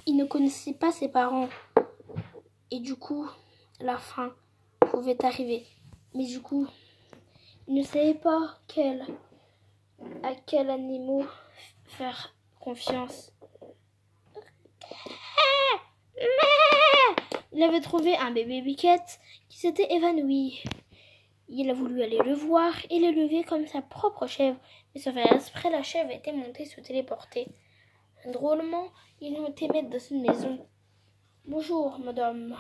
Il ne connaissait pas ses parents. Et du coup, la fin pouvait arriver. Mais du coup, il ne savait pas à quel animal faire confiance. Il avait trouvé un bébé biquette qui s'était évanoui. Il a voulu aller le voir et l'élever comme sa propre chèvre. Mais sauf faire exprès, la chèvre était montée se téléporter. Drôlement, ils l'ont été mettre dans une maison. « Bonjour, madame. »«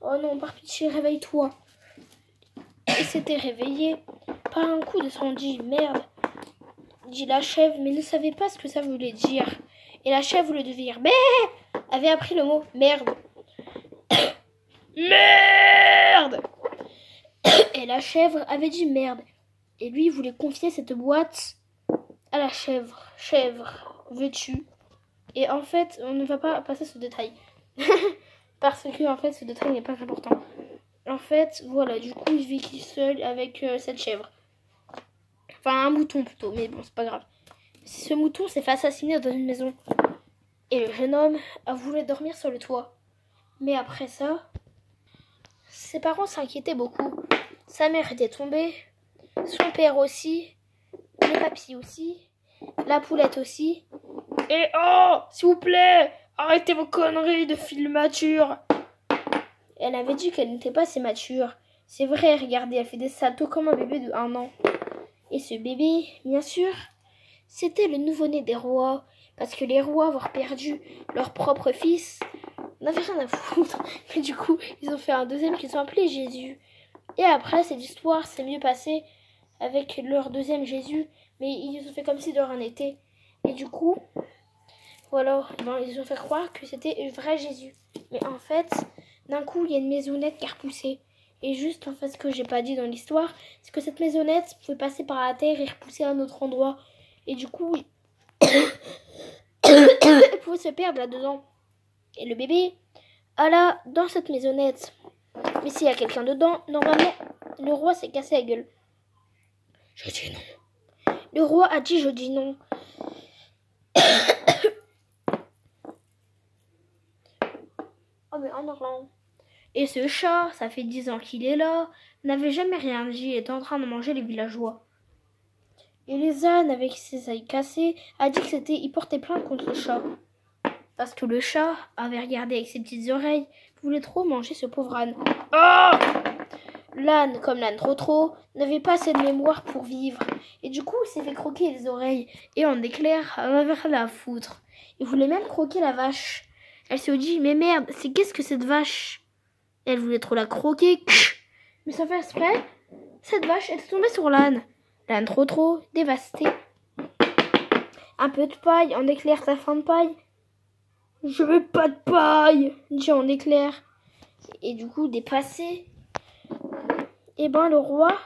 Oh non, par pitié, réveille-toi. » Il s'était réveillé par un coup de son dit. « Merde !» dit la chèvre, mais ne savait pas ce que ça voulait dire. Et la chèvre voulait dire « Bé !» avait appris le mot « merde ». Merde! Et la chèvre avait dit merde. Et lui, il voulait confier cette boîte à la chèvre. Chèvre, veux-tu? Et en fait, on ne va pas passer ce détail. Parce que, en fait, ce détail n'est pas important. En fait, voilà, du coup, il vit seul avec cette chèvre. Enfin, un mouton plutôt, mais bon, c'est pas grave. Ce mouton s'est fait assassiner dans une maison. Et le jeune homme a voulu dormir sur le toit. Mais après ça, ses parents s'inquiétaient beaucoup. Sa mère était tombée, son père aussi, les papis aussi, la poulette aussi. Et oh, s'il vous plaît, arrêtez vos conneries de filles matures. Elle avait dit qu'elle n'était pas si mature. C'est vrai, regardez, elle fait des saltos comme un bébé de 1 an. Et ce bébé, bien sûr, c'était le nouveau-né des rois. Parce que les rois, avoir perdu leur propre fils, n'avaient rien à foutre. Mais du coup, ils ont fait un deuxième qu'ils ont appelé Jésus. Et après, cette histoire s'est mieux passée avec leur deuxième Jésus. Mais ils ont fait comme si de rien n'était. Et du coup, voilà, ils ont fait croire que c'était un vrai Jésus. Mais en fait, d'un coup, il y a une maisonnette qui a repoussé. Et juste, en fait, ce que j'ai pas dit dans l'histoire, c'est que cette maisonnette pouvait passer par la terre et repousser à un autre endroit. Et du coup, elle pouvait se perdre là-dedans. Et le bébé alla dans cette maisonnette. Mais s'il y a quelqu'un dedans, normalement, le roi s'est cassé la gueule. Je dis non. Le roi a dit je dis non. Oh mais en Irlande. Et ce chat, ça fait 10 ans qu'il est là, n'avait jamais rien dit et était en train de manger les villageois. Et les ânes, avec ses ailes cassées, a dit que il portait plainte contre le chat. Parce que le chat avait regardé avec ses petites oreilles, voulait trop manger ce pauvre âne. Oh! L'âne, comme l'âne trop, n'avait pas assez de mémoire pour vivre. Et du coup, il s'est fait croquer les oreilles. Et en éclair, elle avait rien à foutre. Il voulait même croquer la vache. Elle s'est dit, mais merde, qu'est-ce que cette vache? Elle voulait trop la croquer. Mais sans faire exprès, cette vache, elle est tombée sur l'âne. L'âne trop, dévasté. Un peu de paille, en éclair sa fin de paille. Je veux pas de paille, dit en éclair. Et du coup, dépassé, et ben le roi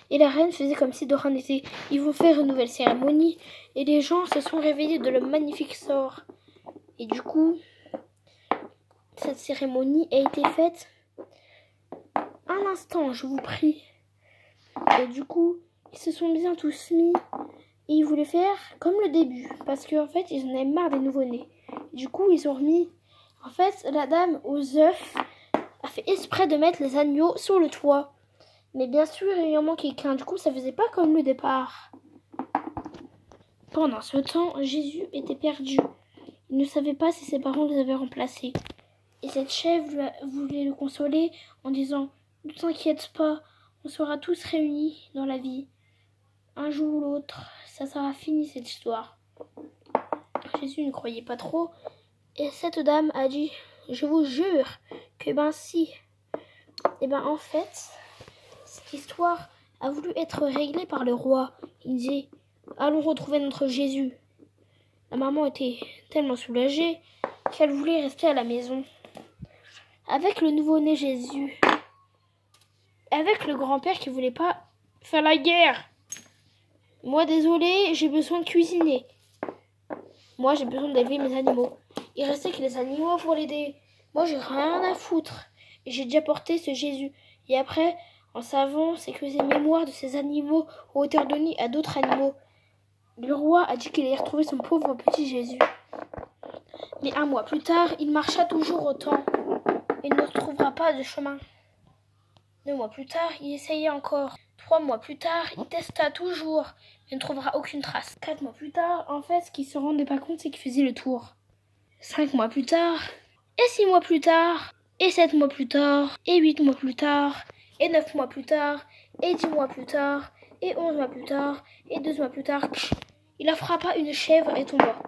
et la reine faisaient comme si de rien n'était. Ils vont faire une nouvelle cérémonie et les gens se sont réveillés de le magnifique sort. Et du coup, cette cérémonie a été faite un instant, je vous prie. Et du coup, ils se sont bien tous mis et ils voulaient faire comme le début parce qu'en fait, ils en avaient marre des nouveau-nés. Du coup, ils ont remis, en fait, la dame aux œufs a fait exprès de mettre les agneaux sur le toit. Mais bien sûr, il en manquait qu'un. Du coup, ça faisait pas comme le départ. Pendant ce temps, Jésus était perdu. Il ne savait pas si ses parents les avaient remplacés. Et cette chèvre voulait le consoler en disant « Ne t'inquiète pas, on sera tous réunis dans la vie. Un jour ou l'autre, ça sera fini cette histoire. » Jésus ne croyait pas trop. Et cette dame a dit « Je vous jure que si. » Et en fait, cette histoire a voulu être réglée par le roi. Il disait « Allons retrouver notre Jésus. » La maman était tellement soulagée qu'elle voulait rester à la maison. Avec le nouveau-né Jésus. Avec le grand-père qui voulait pas faire la guerre. Moi, désolé, j'ai besoin de cuisiner. Moi, j'ai besoin d'élever mes animaux. Il restait que les animaux pour l'aider. Moi, j'ai rien à foutre. Et j'ai déjà porté ce Jésus. Et après, en savant, c'est que les mémoires de ces animaux ont été redonnées à d'autres animaux. Le roi a dit qu'il allait retrouver son pauvre petit Jésus. Mais un mois plus tard, il marcha toujours autant et ne retrouvera pas de chemin. 2 mois plus tard, il essayait encore. 3 mois plus tard, il testa toujours, mais ne trouvera aucune trace. 4 mois plus tard, en fait, ce qu'il se rendait pas compte, c'est qu'il faisait le tour. 5 mois plus tard, et 6 mois plus tard, et 7 mois plus tard, et 8 mois plus tard, et 9 mois plus tard, et 10 mois plus tard, et 11 mois plus tard, et 12 mois plus tard, il frappa une chèvre et tomba.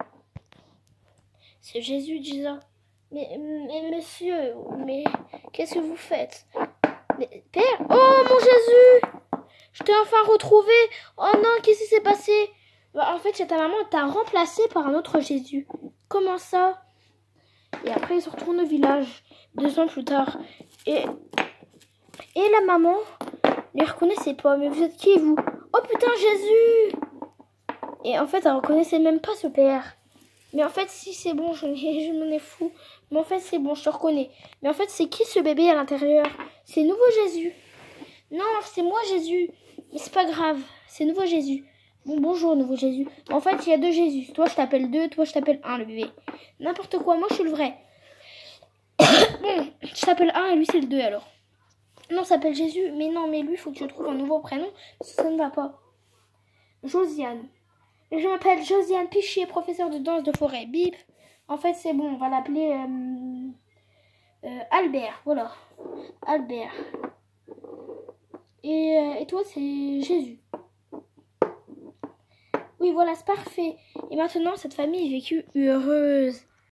C'est Jésus disant, mais monsieur, mais qu'est-ce que vous faites? Mais, Père, oh mon Jésus, je t'ai enfin retrouvé. Oh non, qu'est-ce qui s'est passé? En fait, ta maman t'a remplacé par un autre Jésus. Comment ça? Et après, ils se retournent au village 2 ans plus tard. Et la maman ne les reconnaissait pas. Mais vous êtes qui, vous? Oh putain, Jésus! Et en fait, elle reconnaissait même pas ce père. Mais en fait, si c'est bon, je m'en ai fou. Mais en fait, c'est bon, je te reconnais. Mais en fait, c'est qui ce bébé à l'intérieur? C'est nouveau Jésus. Non, c'est moi Jésus. Mais c'est pas grave, c'est nouveau Jésus. Bon, bonjour nouveau Jésus. En fait, il y a 2 Jésus. Toi, je t'appelle 2, toi, je t'appelle 1, le bébé. N'importe quoi, moi, je suis le vrai. Bon, je t'appelle 1 et lui, c'est le 2 alors. Non, ça s'appelle Jésus. Mais non, mais lui, il faut que je trouve un nouveau prénom. Ça ne va pas. Josiane. Je m'appelle Josiane Pichier, professeur de danse de forêt. Bip. En fait, c'est bon, on va l'appeler Albert. Voilà. Albert. Et toi, c'est Jésus. Oui, voilà, c'est parfait. Et maintenant, cette famille vécut heureuse.